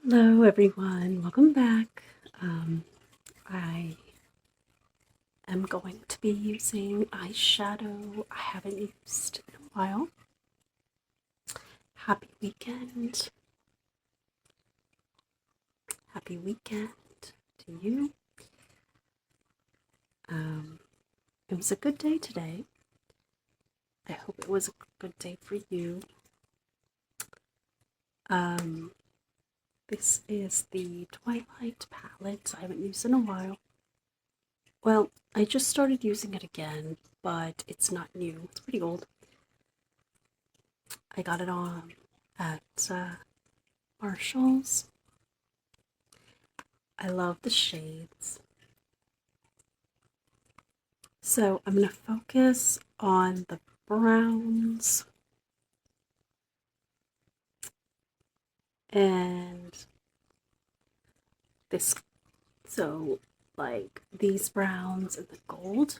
Hello everyone, welcome back. I am going to be using eyeshadow I haven't used in a while. Happy weekend. Happy weekend to you. It was a good day today. I hope it was a good day for you. This is the Twilight palette I haven't used in a while. Well, I just started using it again, but it's not new. It's pretty old. I got it on at Marshall's. I love the shades. So I'm going to focus on the browns and this. So like these browns and the gold.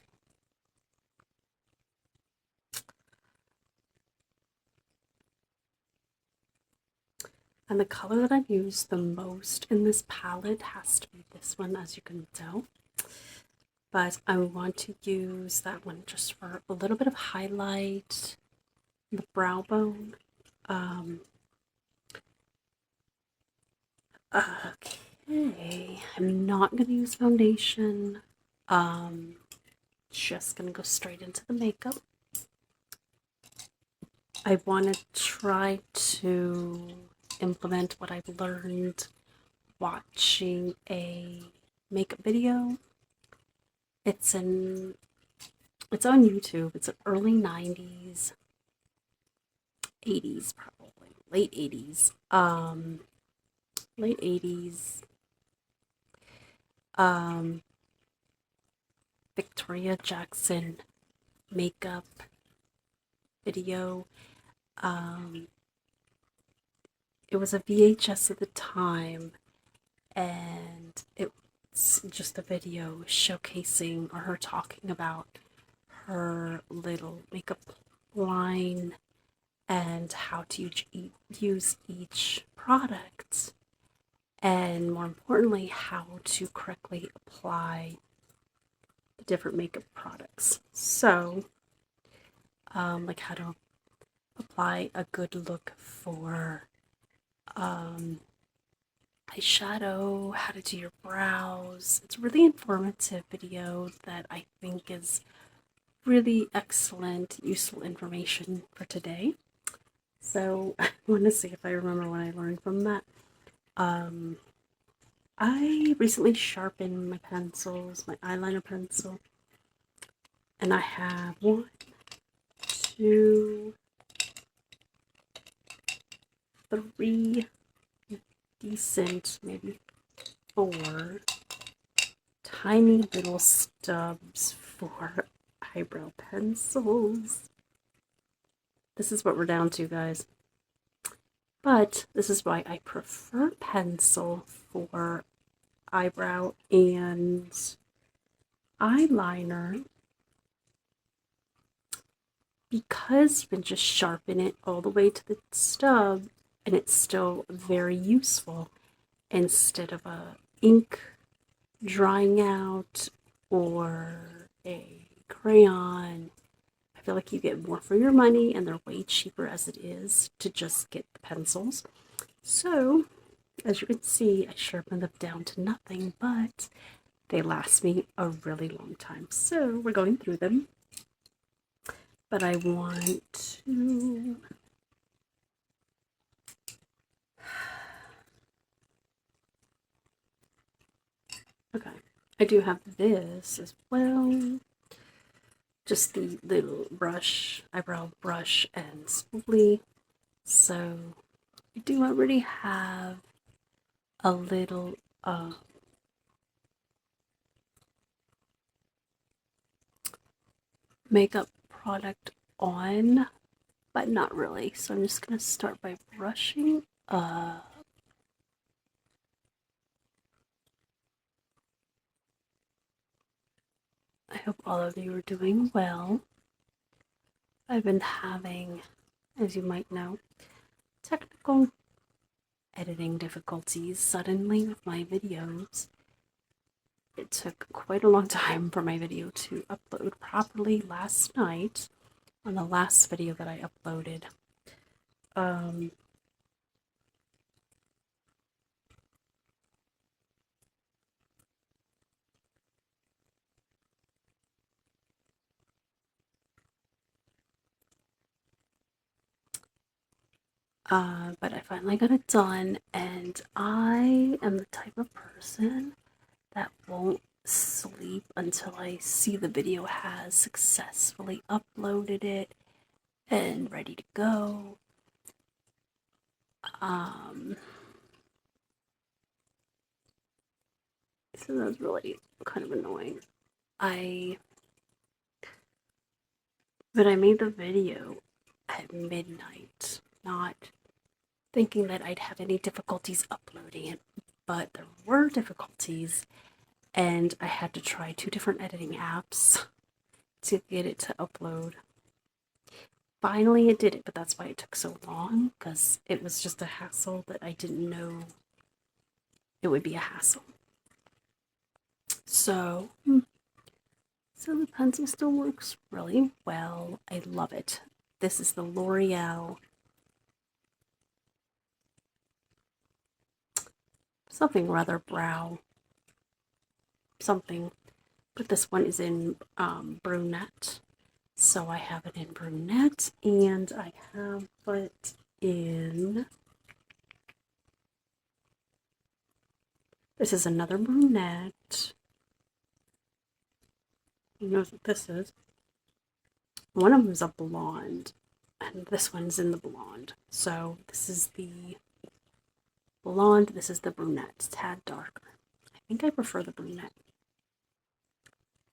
And the color that I've used the most in this palette has to be this one, as you can tell. But I want to use that one just for a little bit of highlight, the brow bone. Okay, I'm not going to use foundation. Just going to go straight into the makeup. I want to try to implement what I've learned watching a makeup video. It's on YouTube. It's an early 90s, 80s probably, late 80s. Late 80s. Victoria Jackson makeup video. It was a VHS at the time, and it's just a video showcasing or her talking about her little makeup line and how to use each product, and more importantly, how to correctly apply the different makeup products. So, like how to apply a good look for eyeshadow, how to do your brows. It's a really informative video that I think is really excellent, useful information for today. So I want to see if I remember what I learned from that. I recently sharpened my pencils, my eyeliner pencil, and I have 1, 2, 3 decent, maybe 4 tiny little stubs for eyebrow pencils. This is what we're down to, guys. But this is why I prefer pencil for eyebrow and eyeliner, because you can just sharpen it all the way to the stub and it's still very useful instead of a ink drying out or a crayon. I feel like you get more for your money, and they're way cheaper as it is to just get the pencils. So, as you can see, I sharpened them down to nothing, but they last me a really long time. So, we're going through them. But I want to... Okay, I do have this as well. Just the little brush, eyebrow brush and spoolie. So I do already have a little makeup product on, but not really. So I'm just going to start by brushing up. I hope all of you are doing well. I've been having, as you might know, technical editing difficulties suddenly with my videos. It took quite a long time for my video to upload properly last night on the last video that I uploaded. But I finally got it done, and I am the type of person that won't sleep until I see the video has successfully uploaded it and ready to go. So that's really kind of annoying. But I made the video at midnight, not thinking that I'd have any difficulties uploading it, but there were difficulties, and I had to try 2 different editing apps to get it to upload. Finally it did it, but that's why it took so long, because it was just a hassle that I didn't know it would be a hassle. So the pencil still works really well. I love it. This is the L'Oreal something rather brow something, but this one is in brunette. So I have it in brunette, and I have it in, this is another brunette. Who knows what this is? One of them is a blonde, and this one's in the blonde. So this is the blonde, this is the brunette. It's a tad darker. I think I prefer the brunette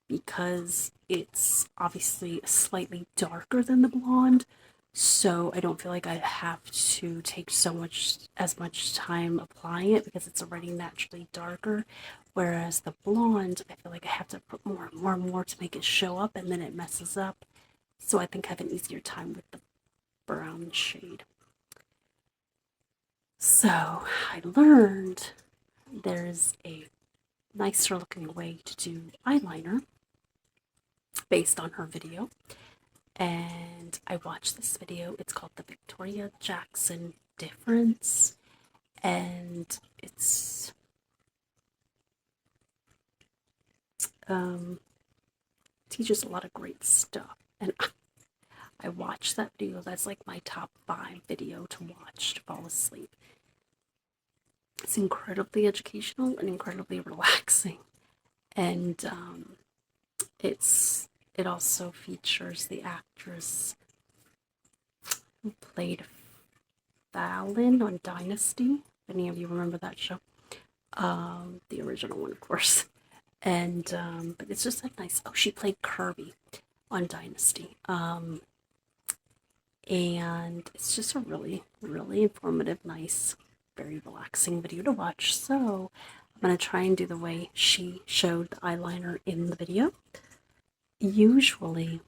because it's obviously slightly darker than the blonde, so I don't feel like I have to take as much time applying it because it's already naturally darker. Whereas the blonde, I feel like I have to put more and more to make it show up, and then it messes up. So I think I have an easier time with the brown shade. So I learned there's a nicer looking way to do eyeliner based on her video, and I watched this video. It's called the Victoria Jackson Difference, and it's teaches a lot of great stuff, and I watched that video. That's like my top 5 video to watch to fall asleep. It's incredibly educational and incredibly relaxing, and it also features the actress who played Fallon on Dynasty. If any of you remember that show, the original one, of course. And but it's just like nice. Oh, she played Kirby on Dynasty. And it's just a really, really informative, nice, very relaxing video to watch. So I'm gonna try and do the way she showed the eyeliner in the video. Usually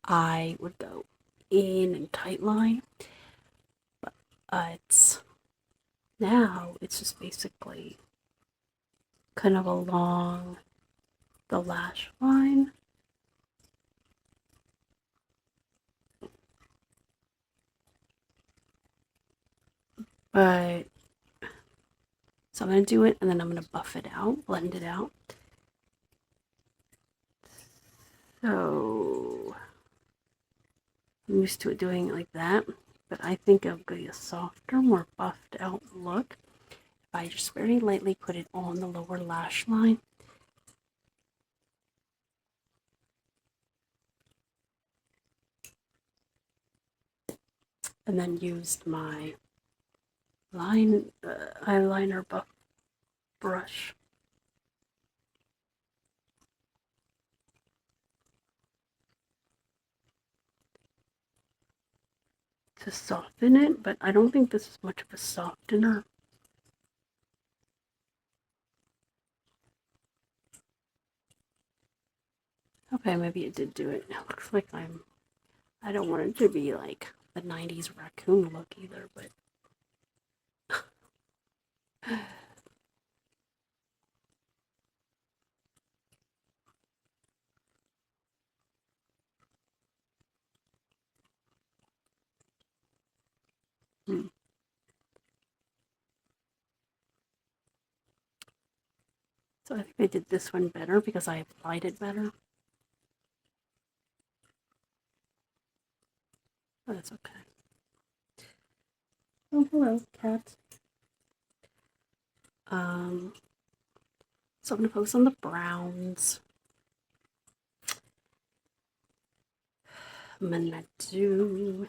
I would go in and tight line, but now it's just basically kind of along the lash line. But so I'm going to do it, and then I'm going to buff it out, blend it out. So I'm used to it doing it like that, but I think it'll give you a softer, more buffed out look if I just very lightly put it on the lower lash line. And then used my eyeliner buff brush to soften it, but I don't think this is much of a softener. Okay, maybe it did do it. It looks like I don't want it to be like the 90s raccoon look either, but Hmm. So I think I did this one better because I applied it better. But that's okay. Oh, hello, cat. So I'm going to focus on the browns. I'm going to do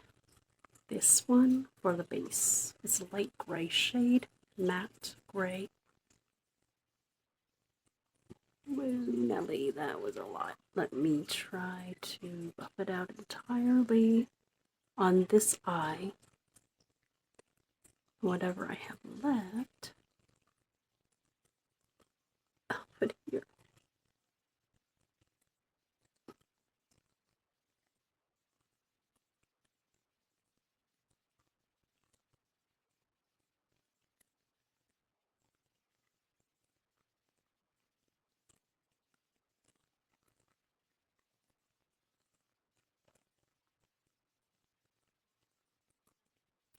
this one for the base. It's a light gray shade, matte gray. Woo, Nelly, that was a lot. Let me try to buff it out entirely on this eye. Whatever I have left, I'll put here.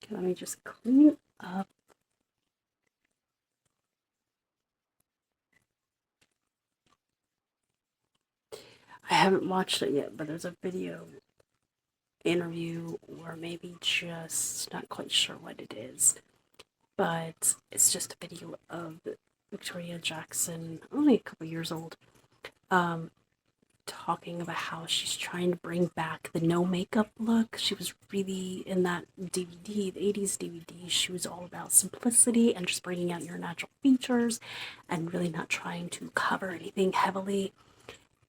Okay, let me just clean it up. I haven't watched it yet, but there's a video interview, or maybe just not quite sure what it is, but it's just a video of Victoria Jackson, only a couple years old, talking about how she's trying to bring back the no makeup look. She was really in that DVD, the 80s DVD, she was all about simplicity and just bringing out your natural features and really not trying to cover anything heavily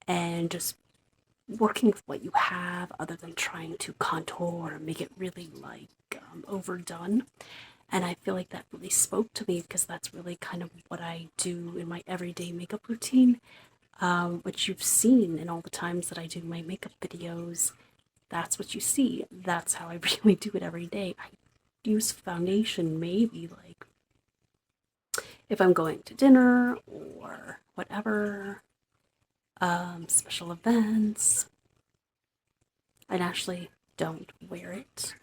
and just working with what you have other than trying to contour or make it really like overdone. And I feel like that really spoke to me because that's really kind of what I do in my everyday makeup routine, which you've seen in all the times that I do my makeup videos. That's what you see. That's how I really do it every day. I use foundation maybe like if I'm going to dinner or whatever, special events. I actually don't wear it.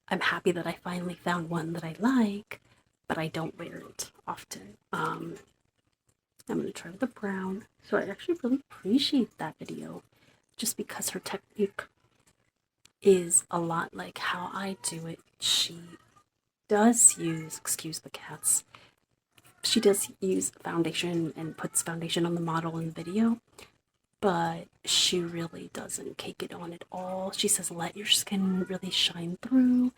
I'm happy that I finally found one that I like, but I don't wear it often. I'm going to try with the brown. So I actually really appreciate that video just because her technique is a lot like how I do it. She does use, excuse the cats, she does use foundation and puts foundation on the model in the video, but she really doesn't cake it on at all. She says, let your skin really shine through.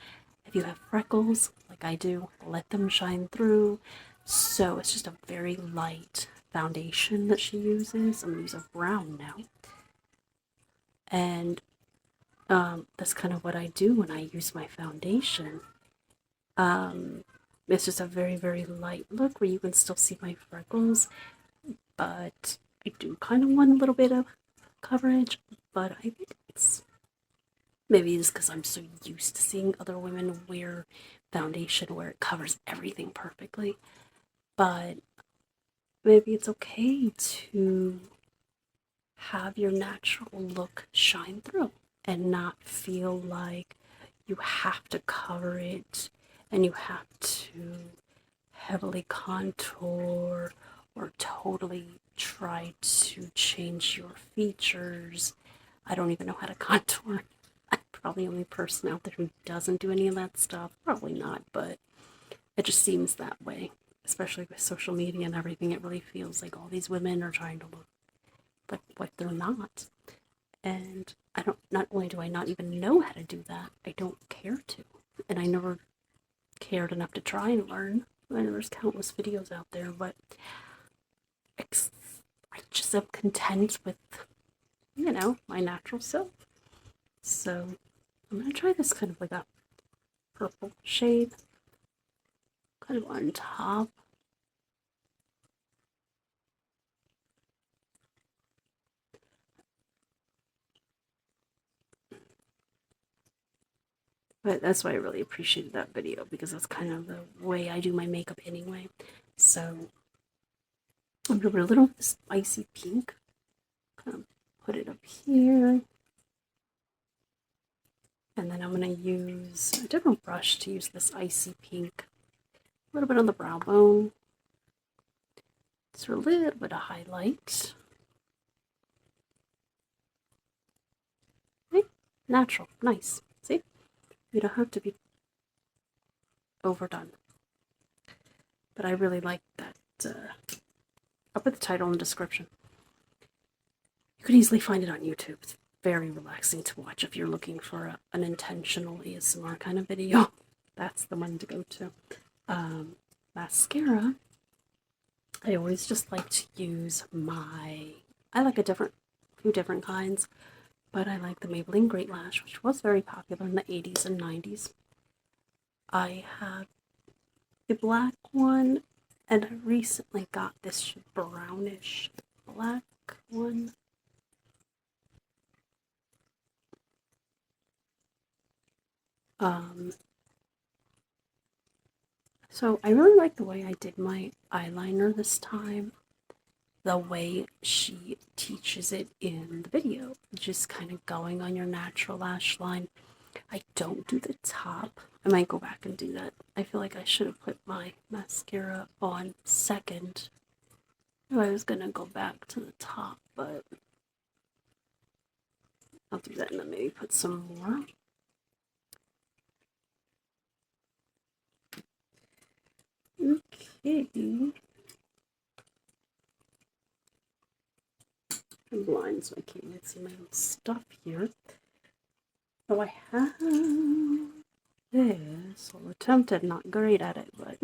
If you have freckles, like I do, let them shine through. So it's just a very light foundation that she uses. I'm gonna use a brown now. And that's kind of what I do when I use my foundation. It's just a very, very light look where you can still see my freckles, but I do kind of want a little bit of coverage, but I think it's maybe it's because I'm so used to seeing other women wear foundation where it covers everything perfectly. But maybe it's okay to have your natural look shine through and not feel like you have to cover it and you have to heavily contour or totally try to change your features. I don't even know how to contour. I'm probably the only person out there who doesn't do any of that stuff. Probably not, but it just seems that way. Especially with social media and everything, it really feels like all these women are trying to look like what they're not. And I don't, not only do I not even know how to do that, I don't care to. And I never cared enough to try and learn. I know there's countless videos out there, but I just am content with, my natural self. So I'm going to try this kind of like a purple shade, kind of on top. But that's why I really appreciated that video, because that's kind of the way I do my makeup anyway. So I'm going to put a little of this icy pink. Kind of put it up here. And then I'm going to use a different brush to use this icy pink. A little bit on the brow bone. Just a little bit of highlight. Okay. Natural. Nice. See? You don't have to be overdone. But I really like that. I'll put the title in the description. You can easily find it on YouTube. It's very relaxing to watch if you're looking for an intentional ASMR kind of video. That's the one to go to. Mascara. I always just like to use I like a few different kinds, but I like the Maybelline Great Lash, which was very popular in the 80s and 90s. I have the black one, and I recently got this brownish black one. So I really like the way I did my eyeliner this time. The way she teaches it in the video, just kind of going on your natural lash line. I don't do the top. I might go back and do that. I feel like I should have put my mascara on second if I was gonna go back to the top, but I'll do that and then maybe put some more. Okay. I'm blind, so I can't even see my own stuff here. So I have this. I'll attempt it, not great at it, but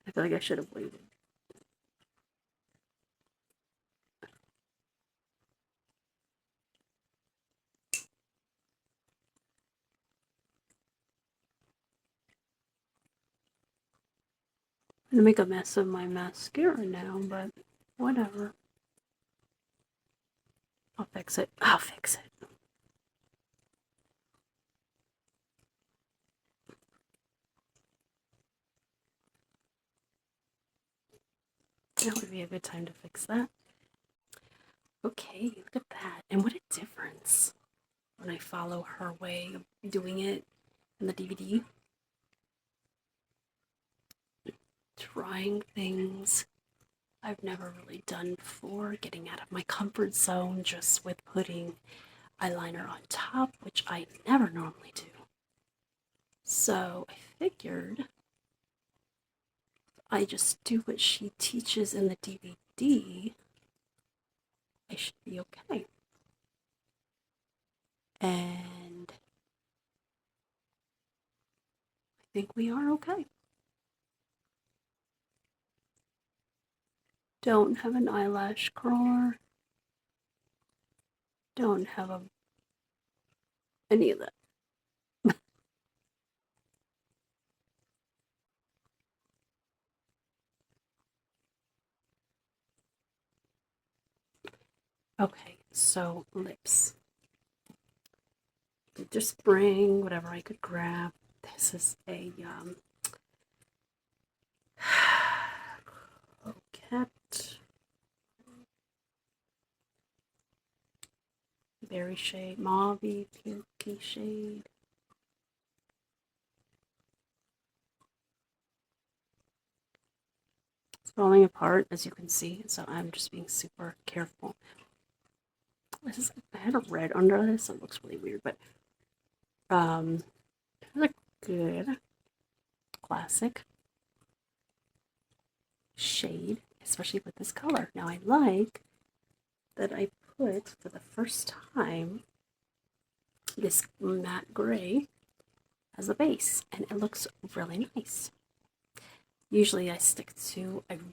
I feel like I should have waited. I'm gonna make a mess of my mascara now, but whatever. I'll fix it. I'll fix it. That would be a good time to fix that. Okay, look at that. And what a difference when I follow her way of doing it in the DVD. Trying things I've never really done before, getting out of my comfort zone just with putting eyeliner on top, which I never normally do. So I figured I just do what she teaches in the DVD, I should be okay. And I think we are okay. Don't have an eyelash curler. Don't have any of that. Okay, so lips. Just bring whatever I could grab. This is a Coquette berry shade, mauvey, pinky shade. It's falling apart, as you can see, so I'm just being super careful. I had a red under this, so it looks really weird, but it's a good classic shade, especially with this color. Now I like that I put, for the first time, this matte gray as a base, and it looks really nice. Usually I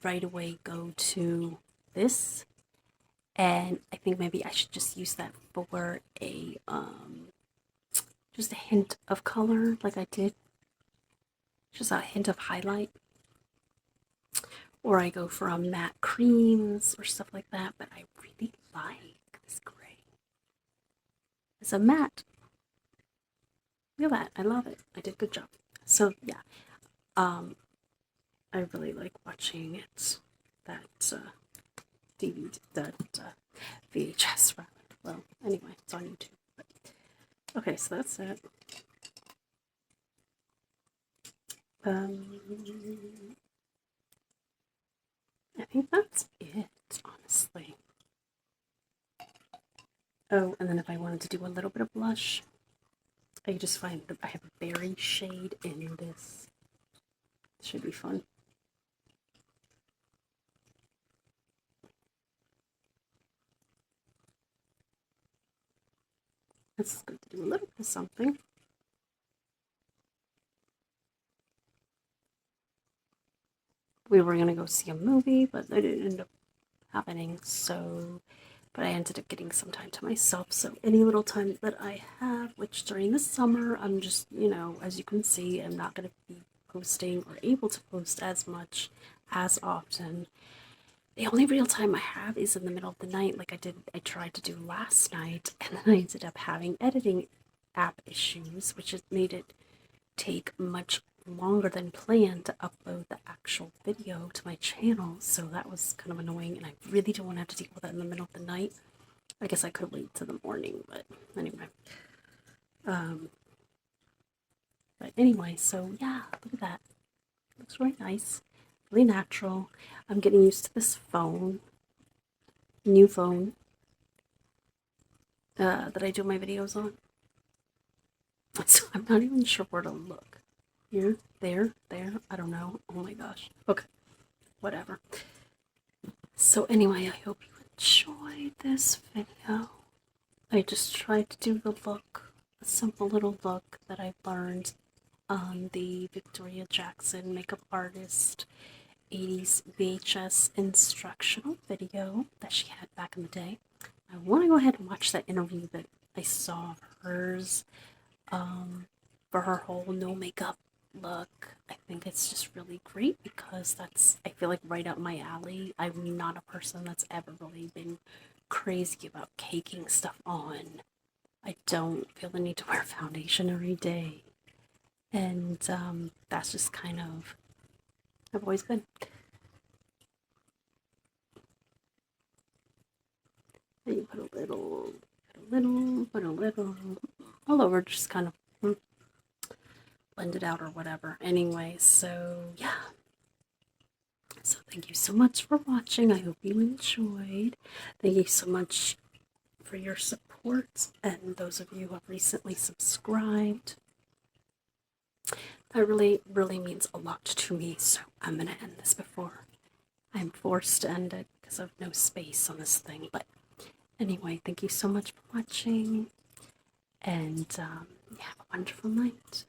right away go to this, and I think maybe I should just use that for just a hint of color, like I did. Just a hint of highlight. Or I go for matte creams or stuff like that, but I really like this gray. It's a matte, feel that. I love it. I did a good job. So yeah, I really like watching it. That DVD, that VHS rather. Well, anyway, it's on YouTube. But, okay, so that's it. I think that's it, honestly. Oh, and then if I wanted to do a little bit of blush, I just find that I have a berry shade in this. Should be fun. That's good to do a little bit of something. We were going to go see a movie, but it didn't end up happening, so... But I ended up getting some time to myself, so any little time that I have, which during the summer, I'm just, you know, as you can see, I'm not going to be posting or able to post as much as often. The only real time I have is in the middle of the night, like I tried to do last night, and then I ended up having editing app issues, which has made it take much longer than planned to upload the actual video to my channel, so that was kind of annoying, and I really don't want to have to deal with that in the middle of the night. I guess I could wait till the morning, but anyway. But anyway, so yeah, look at that. Looks really nice, really natural. I'm getting used to this phone, new phone, that I do my videos on. So I'm not even sure where to look. Here, there, I don't know. Oh my gosh. Okay, whatever. So anyway, I hope you enjoyed this video. I just tried to do the look, a simple little look that I learned on the Victoria Jackson makeup artist 80s VHS instructional video that she had back in the day. I want to go ahead and watch that interview that I saw of hers for her whole no makeup look. I think it's just really great because that's, I feel like, right up my alley. I'm not a person that's ever really been crazy about caking stuff on. I don't feel the need to wear foundation every day. And that's just kind of, I've always been. And you put a little, all over, just kind of blend it out or whatever. Anyway, so yeah. So thank you so much for watching. I hope you enjoyed. Thank you so much for your support and those of you who have recently subscribed. That really, really means a lot to me. So I'm going to end this before I'm forced to end it because of no space on this thing. But anyway, thank you so much for watching, and have a wonderful night.